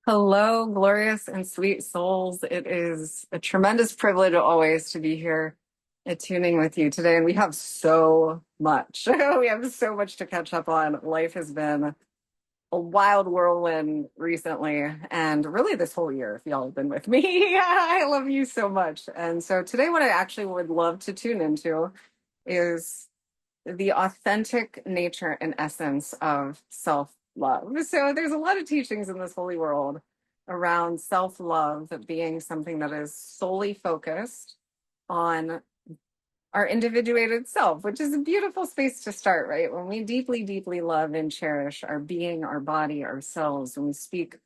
Hello, glorious and sweet souls. It is a tremendous privilege always to be here attuning with you today. And we have so much. We have so much to catch up on. Life has been a wild whirlwind recently, and really this whole year, if y'all have been with me. I love you so much. And so today, what I actually would love to tune into is the authentic nature and essence of self-love. So there's a lot of teachings in this holy world around self-love being something that is solely focused on our individuated self, which is a beautiful space to start, right? When we deeply, deeply love and cherish our being, our body, ourselves, when we speak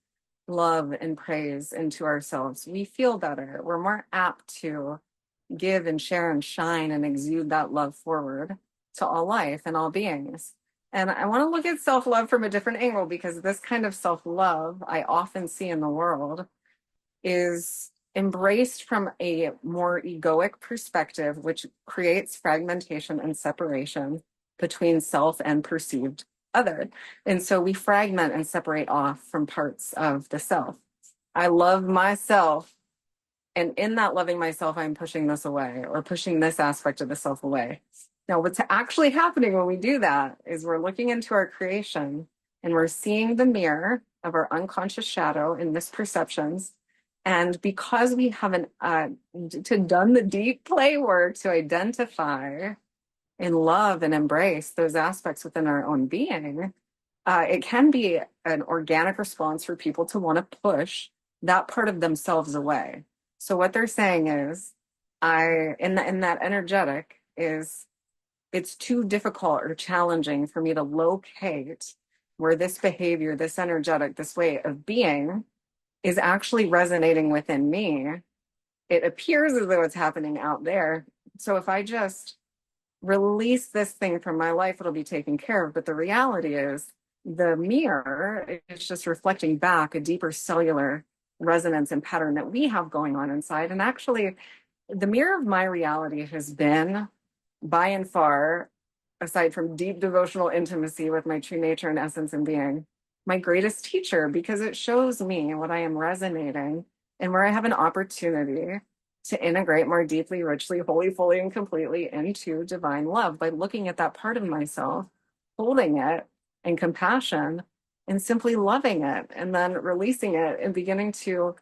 love and praise into ourselves, we feel better. We're more apt to give and share and shine and exude that love forward to all life and all beings. And I want to look at self-love from a different angle because this kind of self-love I often see in the world is embraced from a more egoic perspective, which creates fragmentation and separation between self and perceived other. And so we fragment and separate off from parts of the self. I love myself, and in that loving myself, I'm pushing this away or pushing this aspect of the self away. Now, what's actually happening when we do that is we're looking into our creation and we're seeing the mirror of our unconscious shadow and misperceptions. And because we haven't done the deep play work to identify and love and embrace those aspects within our own being, it can be an organic response for people to want to push that part of themselves away. So what they're saying is, in that energetic is, it's too difficult or challenging for me to locate where this behavior, this energetic, this way of being is actually resonating within me. It appears as though it's happening out there. So if I just release this thing from my life, it'll be taken care of. But the reality is the mirror is just reflecting back a deeper cellular resonance and pattern that we have going on inside. And actually, the mirror of my reality has been, by and far, aside from deep devotional intimacy with my true nature and essence and being, my greatest teacher, because it shows me what I am resonating and where I have an opportunity to integrate more deeply, richly, wholly, fully, and completely into divine love by looking at that part of myself, holding it in compassion, and simply loving it, and then releasing it and beginning to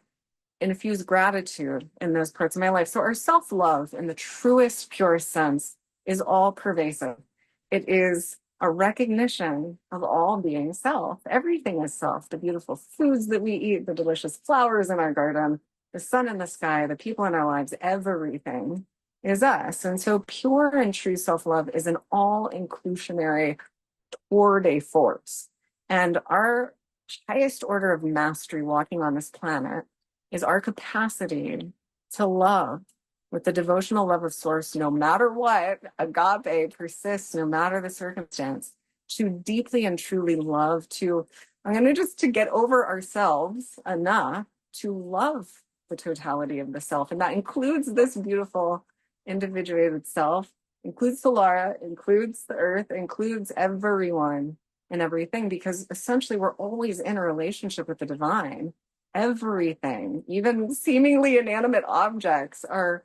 infuse gratitude in those parts of my life. So our self-love in the truest, purest sense is all pervasive. It is a recognition of all being self. Everything is self. The beautiful foods that we eat, the delicious flowers in our garden, the sun in the sky, the people in our lives, everything is us. And so pure and true self-love is an all-inclusionary tour de force. And our highest order of mastery walking on this planet is our capacity to love with the devotional love of source, no matter what, agape persists no matter the circumstance, to deeply and truly love, to get over ourselves enough to love the totality of the self. And that includes this beautiful individuated self, includes Solara, includes the earth, includes everyone and everything, because essentially we're always in a relationship with the divine. Everything, even seemingly inanimate objects, are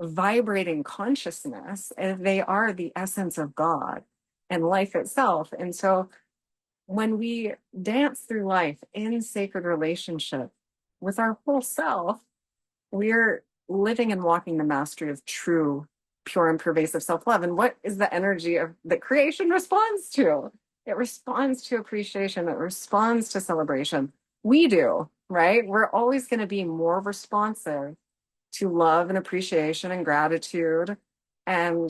vibrating consciousness, and they are the essence of God and life itself. And so when we dance through life in sacred relationship with our whole self, we're living and walking the mastery of true, pure, and pervasive self-love. And what is the energy of that creation responds to? It responds to appreciation. It responds to celebration. We do, right? We're always going to be more responsive to love and appreciation and gratitude and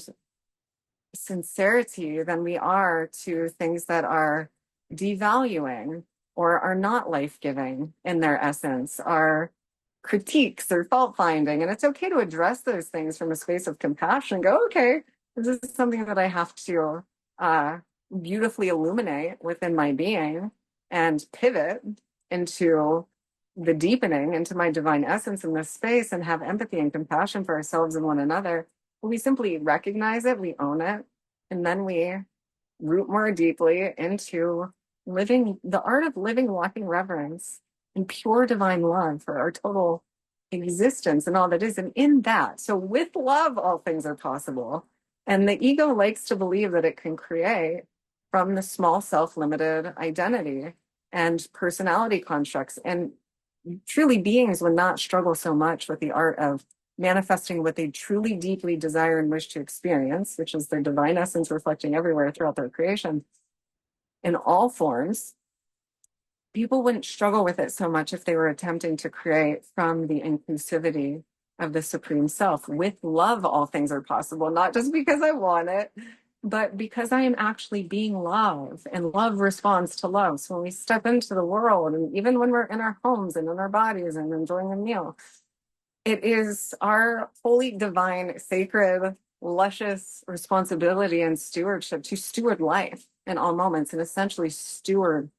sincerity than we are to things that are devaluing or are not life-giving in their essence, are critiques or fault-finding. And it's okay to address those things from a space of compassion. Go, okay, this is something that I have to beautifully illuminate within my being and pivot into the deepening into my divine essence in this space and have empathy and compassion for ourselves and one another. We simply recognize it, we own it, and then we root more deeply into living the art of living walking reverence and pure divine love for our total existence and all that is. And in that, so with love, all things are possible. And the ego likes to believe that it can create from the small self-limited identity and personality constructs. And truly, beings would not struggle so much with the art of manifesting what they truly deeply desire and wish to experience, which is their divine essence reflecting everywhere throughout their creation in all forms. People wouldn't struggle with it so much if they were attempting to create from the inclusivity of the Supreme Self. With love, all things are possible, not just because I want it, but because I am actually being love, and love responds to love. So when we step into the world, and even when we're in our homes and in our bodies and enjoying a meal, it is our holy, divine, sacred, luscious responsibility and stewardship to steward life in all moments and essentially steward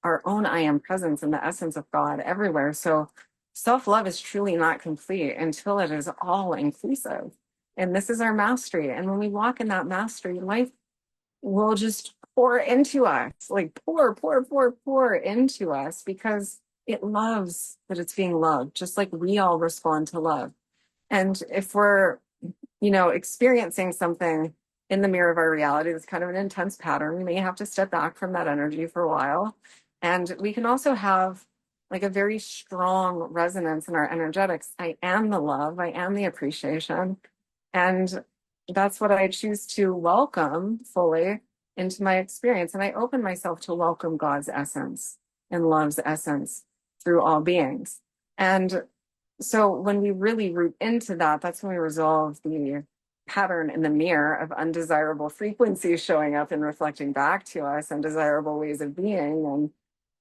our own I am presence and the essence of God everywhere. So self-love is truly not complete until it is all inclusive. And this is our mastery. And when we walk in that mastery, life will just pour into us, like pour into us, because it loves that it's being loved, just like we all respond to love. And if we're, experiencing something in the mirror of our reality that's kind of an intense pattern, we may have to step back from that energy for a while. And we can also have like a very strong resonance in our energetics. I am the love, I am the appreciation. And that's what I choose to welcome fully into my experience. And I open myself to welcome God's essence and love's essence through all beings. And so when we really root into that, that's when we resolve the pattern in the mirror of undesirable frequencies showing up and reflecting back to us, undesirable ways of being,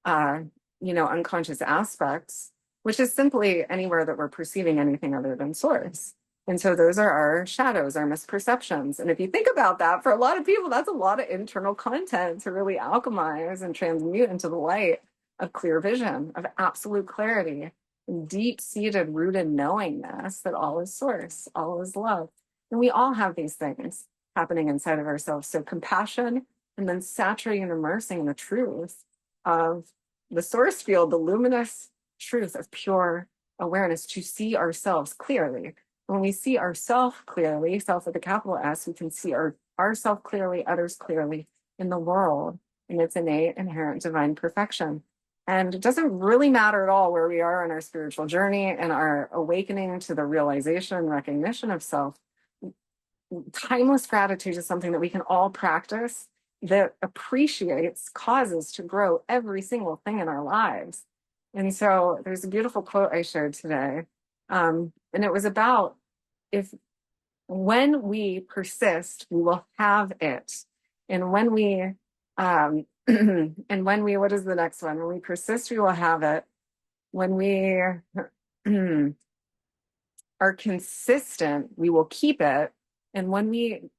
and unconscious aspects, which is simply anywhere that we're perceiving anything other than source. And so those are our shadows, our misperceptions. And if you think about that, for a lot of people, that's a lot of internal content to really alchemize and transmute into the light of clear vision, of absolute clarity, deep-seated, rooted knowingness that all is source, all is love. And we all have these things happening inside of ourselves. So compassion, and then saturating and immersing in the truth of the source field, the luminous truth of pure awareness, to see ourselves clearly. When we see ourselves clearly, self with a capital S, we can see ourself clearly, others clearly in the world, in its innate, inherent divine perfection. And it doesn't really matter at all where we are in our spiritual journey and our awakening to the realization and recognition of self. Timeless gratitude is something that we can all practice, that appreciates causes to grow every single thing in our lives. And so there's a beautiful quote I shared today. And it was about, when we persist, we will have it. And when we, what is the next one? When we persist, we will have it. When we are consistent, we will keep it. And when we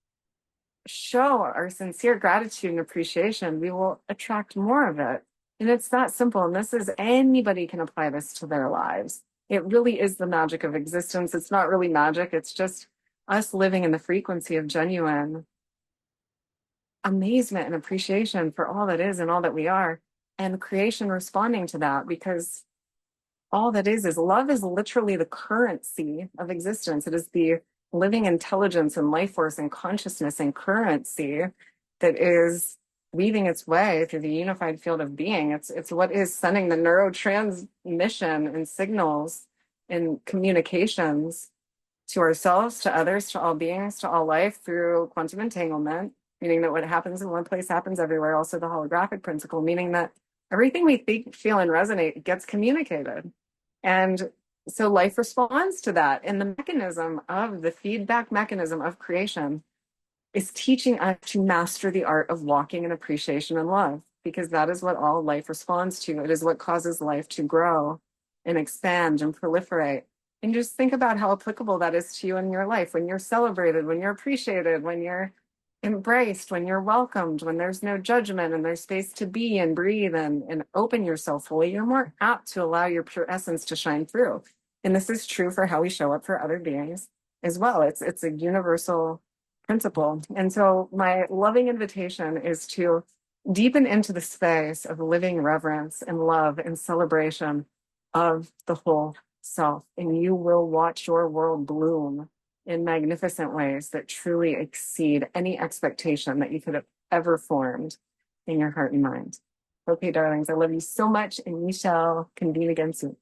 show our sincere gratitude and appreciation, we will attract more of it. And it's that simple. And this is, anybody can apply this to their lives. It really is the magic of existence. It's not really magic. It's just us living in the frequency of genuine amazement and appreciation for all that is and all that we are, and creation responding to that, because all that is love is literally the currency of existence. It is the living intelligence and life force and consciousness and currency that is weaving its way through the unified field of being. It's what is sending the neurotransmission and signals and communications to ourselves, to others, to all beings, to all life through quantum entanglement, meaning that what happens in one place happens everywhere. Also the holographic principle, meaning that everything we think, feel, and resonate gets communicated. And so life responds to that. And the mechanism of the feedback mechanism of creation is teaching us to master the art of walking in appreciation and love, because that is what all life responds to. It is what causes life to grow and expand and proliferate. And just think about how applicable that is to you in your life, when you're celebrated, when you're appreciated, when you're embraced, when you're welcomed, when there's no judgment and there's space to be and breathe and open yourself fully, you're more apt to allow your pure essence to shine through. And this is true for how we show up for other beings as well. It's a universal principle. And so my loving invitation is to deepen into the space of living reverence and love and celebration of the whole self, and you will watch your world bloom in magnificent ways that truly exceed any expectation that you could have ever formed in your heart and mind. Okay, darlings, I love you so much, and we shall convene again soon.